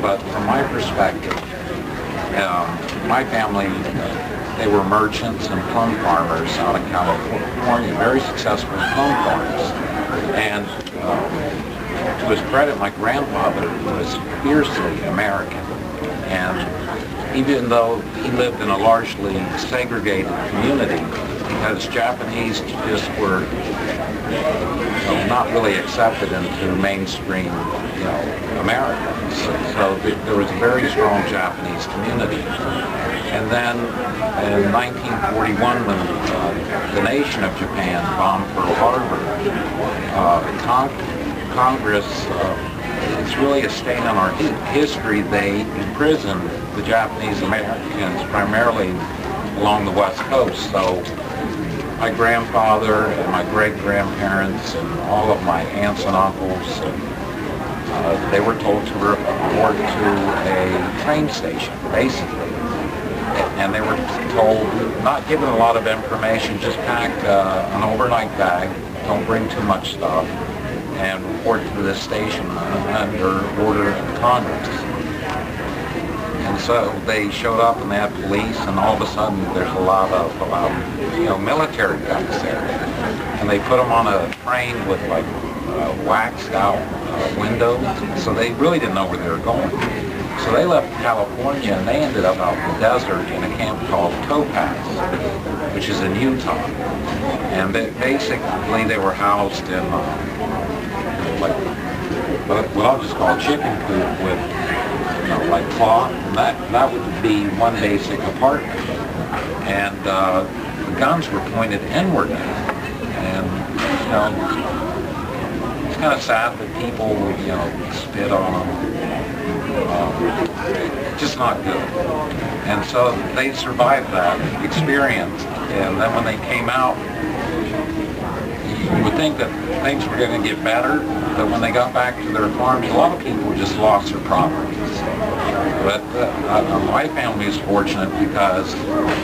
but from my perspective, my family, they were merchants and plum farmers out of California, very successful plum farms. And to his credit, my grandfather was fiercely American. And even though he lived in a largely segregated community, because Japanese just were not really accepted into mainstream, America. So there was a very strong Japanese community. And then in 1941, when the nation of Japan bombed Pearl Harbor, Congress, it's really a stain on our history. They imprisoned the Japanese Americans primarily along the West Coast. So my grandfather and my great-grandparents and all of my aunts and uncles, they were told to report to a train station, basically. And they were told, not given a lot of information, just pack an overnight bag, don't bring too much stuff, and report to this station under order of Congress. And so they showed up and they had police, and all of a sudden there's a lot of military guys there. And they put them on a train with like waxed out windows, so they really didn't know where they were going. So they left California and they ended up out in the desert in a camp called Topaz, which is in Utah. And basically they were housed in what I'll just call a chicken coop with like cloth, and that would be one basic apartment. And the guns were pointed inward. And it's kind of sad that people spit on them. Just not good. And so they survived that experience, and then when they came out, you would think that things were going to get better, but when they got back to their farms, a lot of people just lost their properties. But my family is fortunate because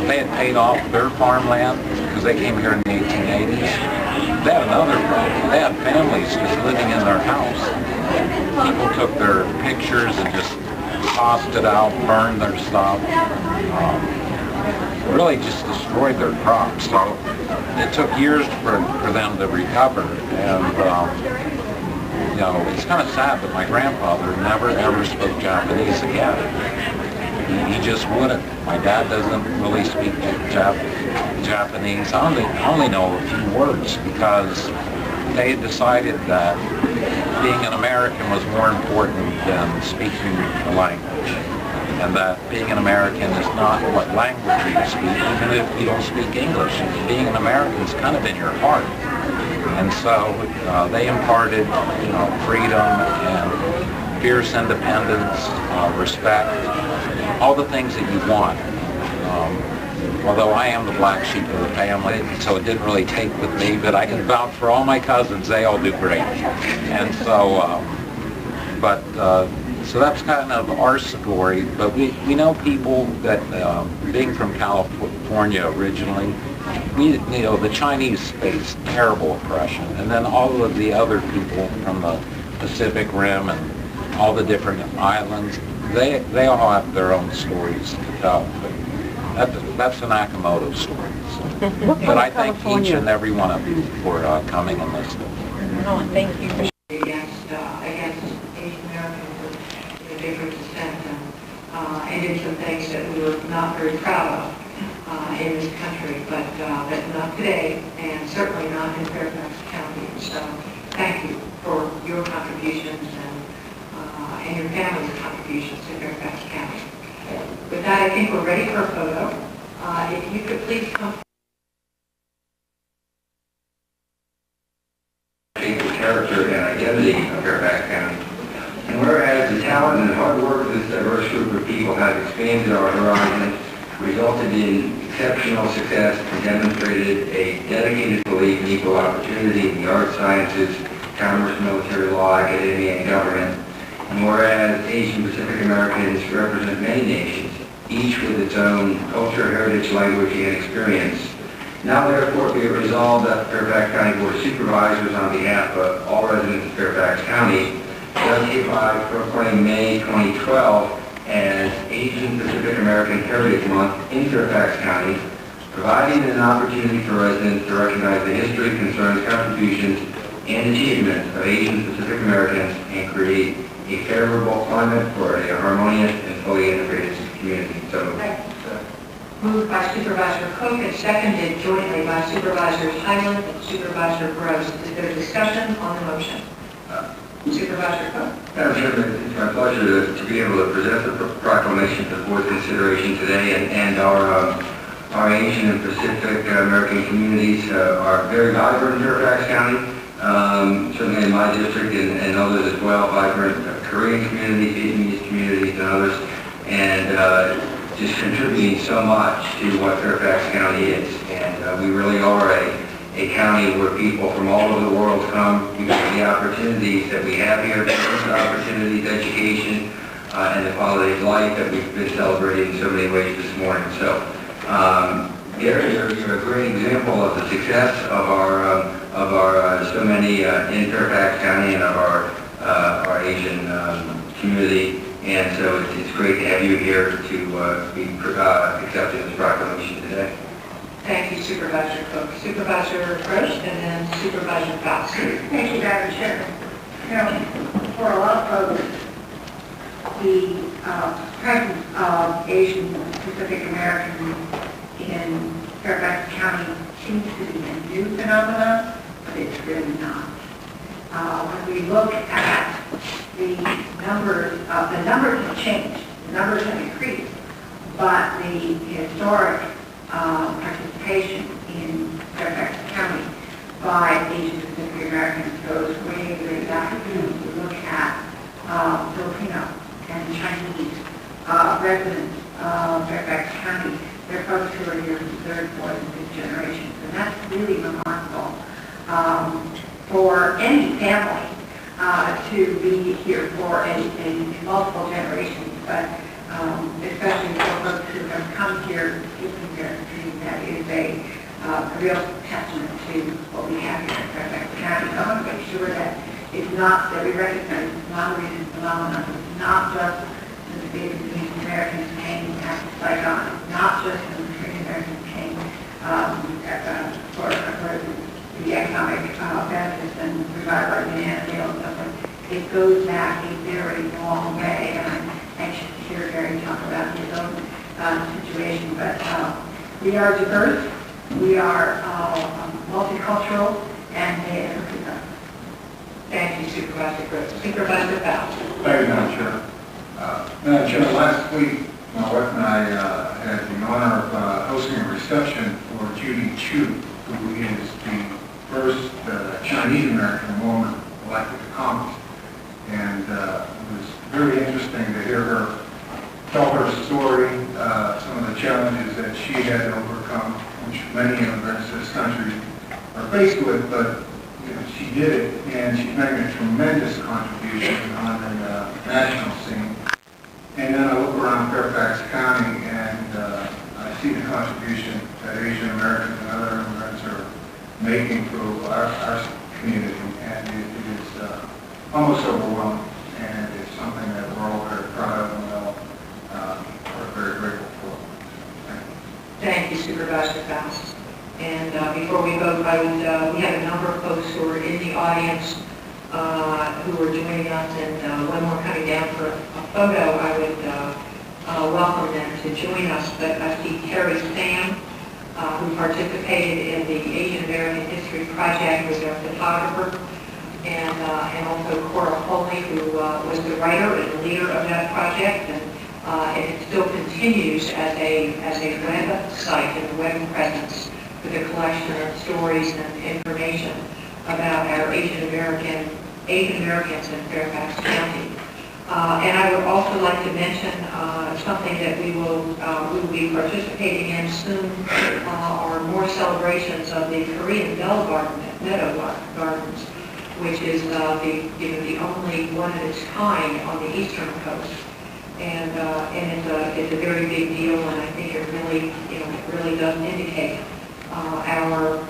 they had paid off their farmland because they came here in the 1880s. They had another problem. They had families just living in their house. People took their pictures and just tossed it out, burned their stuff, really just destroyed their crops. So it took years for them to recover. And it's kind of sad that my grandfather never ever spoke Japanese again. He just wouldn't. My dad doesn't really speak Japanese. I only know a few words because they had decided that being an American was more important than speaking the language. And that being an American is not what language you speak, even if you don't speak English. Being an American is kind of in your heart. And so they imparted, freedom and fierce independence, respect, all the things that you want. Although I am the black sheep of the family, so it didn't really take with me, but I can vouch for all my cousins, they all do great. And so, so that's kind of our story, but we know people that, being from California originally, the Chinese faced terrible oppression, and then all of the other people from the Pacific Rim and all the different islands, they all have their own stories to tell. That's the Nakamoto story. So. But I thank each and every one of you for coming and listening. Oh, thank you. Against Asian Americans of different descent and did some things that we were not very proud of in this country, but not today, and certainly not in Fairfax County. So thank you for your contributions and your family's contributions to Fairfax County. With that, I think we're ready for a photo. If you could please come. The character and identity of Fairfax County. And whereas the talent and hard work of this diverse group of people has expanded our horizons, resulted in exceptional success, and demonstrated a dedicated belief in equal opportunity in the arts, sciences, commerce, military law, academia, and government. And whereas Asian Pacific Americans represent many nations, each with its own culture, heritage, language, and experience, now therefore be it resolved that the Fairfax County Board of Supervisors, on behalf of all residents of Fairfax County, does hereby proclaim May 2012 as Asian Pacific American Heritage Month in Fairfax County, providing an opportunity for residents to recognize the history, concerns, contributions, and achievements of Asian Pacific Americans and create a favorable climate for a harmonious and fully integrated community. So moved by Supervisor Cook and seconded jointly by Supervisors Highland and Supervisor Gross. Is there discussion on the motion? Supervisor Cook. Madam Chairman, it's my pleasure to be able to present the proclamation for board consideration today, and our Asian and Pacific American communities are very vibrant in Fairfax County. Certainly in my district and others as well, vibrant Korean communities, Vietnamese communities, and others, and just contributing so much to what Fairfax County is. And we really are a county where people from all over the world come because of the opportunities that we have here, business opportunities, education, and the quality of life that we've been celebrating in so many ways this morning. So, Gary, you're a great example of the success of our so many in Fairfax County and of our Asian community, and so it's great to have you here to be accepting this proclamation today. Thank you, Supervisor Cook. Supervisor Gross and then Supervisor Faust. Thank you, Madam Chair. You know, for a lot of folks, the presence of Asian Pacific Americans in Fairfax County seems to be a new phenomenon, but it's really not. When we look at the numbers have changed, the numbers have increased, but the historic participation in Fairfax County by Asian Pacific Americans goes way, way back. We look at Filipino and Chinese residents of Fairfax County. They're folks who are here from third, fourth, and fifth generations, and that's really remarkable for any family to be here for a multiple generations, but especially for folks who have come here skipping their dream. That is a real testament to what we have here in Fairfax County. I want to make sure that it's not, that we recognize it's not a recent phenomenon. It's not just the Vietnamese Americans came after Saigon. It's not just when the Korean Americans came for the economic benefits and revival of banana sales and stuff like that. It goes back a very long way, and I'm anxious to hear Gary talk about his own situation. But we are diverse, we are multicultural, and they are good. Thank you, Supervisor Gross. Supervisor Faust. Thank you, Madam Chair. Madam Chair, last week, my wife and I had the honor of hosting a reception for Judy Chu, who is the first Chinese American woman elected to Congress. And it was very interesting to hear her tell her story, some of the challenges that she had to overcome, which many immigrants in this country are faced with, but she did it, and she's making a tremendous contribution on the national scene. And then I look around Fairfax County, and I see the contribution that Asian Americans and other immigrants are making to our community, and it is almost overwhelming, and it's something that we're all very proud of and are very grateful for. Thank you, Supervisor Faust. And before we vote, we have a number of folks who are in the audience who are joining us, and when we're coming down for a photo, I would welcome them to join us. But I see Terry Sam, who participated in the Asian American History Project, was our photographer, and also Cora Foley, who was the writer and leader of that project, and it still continues as a web site and a web presence with a collection of stories and information about our Asian Americans in Fairfax County. And I would also like to mention something that we will be participating in soon, are more celebrations of the Korean Bell Garden at Meadow Gardens, which is the only one of its kind on the eastern coast. And it's a very big deal, and I think it really does indicate our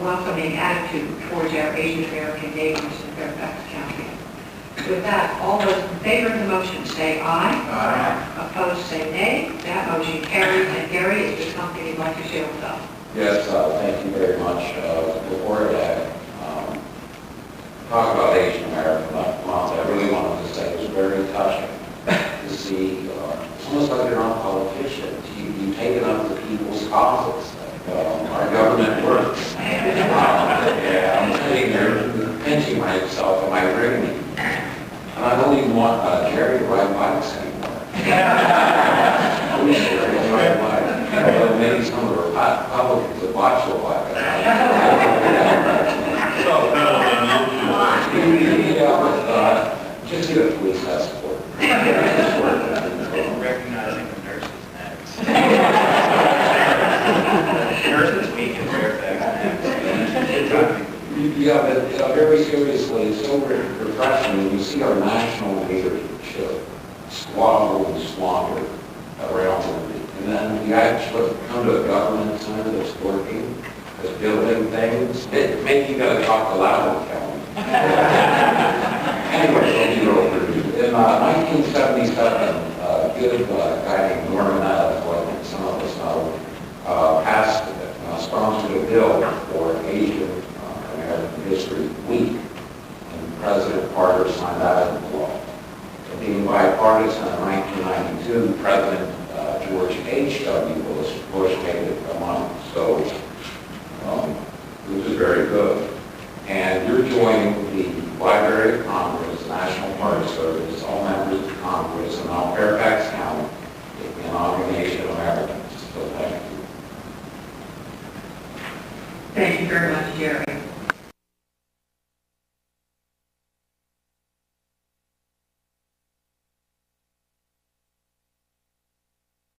welcoming attitude towards our Asian American neighbors in Fairfax County. With that, all those in favor of the motion say aye. Aye. Opposed say nay. That motion carries. And Gary, is there something you'd like to share with us? Yes, thank you very much. Before I talk about Asian American Month, I really wanted to say it was very touching to see, it's almost like you're not a politician. You take it up to people's causes. Our government works. Yeah, I'm sitting there pinching myself in my rigging. And I don't even want Jerry to ride bikes anymore. I wish Jerry would ride bikes. But maybe some of the Republicans would watch the bike. Just get a police escort. Recognizing the nurses next. Nurses Week in Fairfax next. Yeah, but very seriously, it's so refreshing when you see our national leadership squabble and squander around it. And then you actually come to a government center that's working, that's building things. Maybe you got to talk aloud and tell them. Anyway, don't you over. In 1977, good guy named Norman Adams, who I think some of us know, sponsored a bill for Asian American History Week, and President Carter signed that into law. So being bipartisan in 1992, President George H.W. Bush made it a month. So which is very good. And you're joining the Library of Congress, National Park Service, all members of Congress, and all Fairfax County in honoring Asian Americans. So thank you. Thank you very much, Jerry.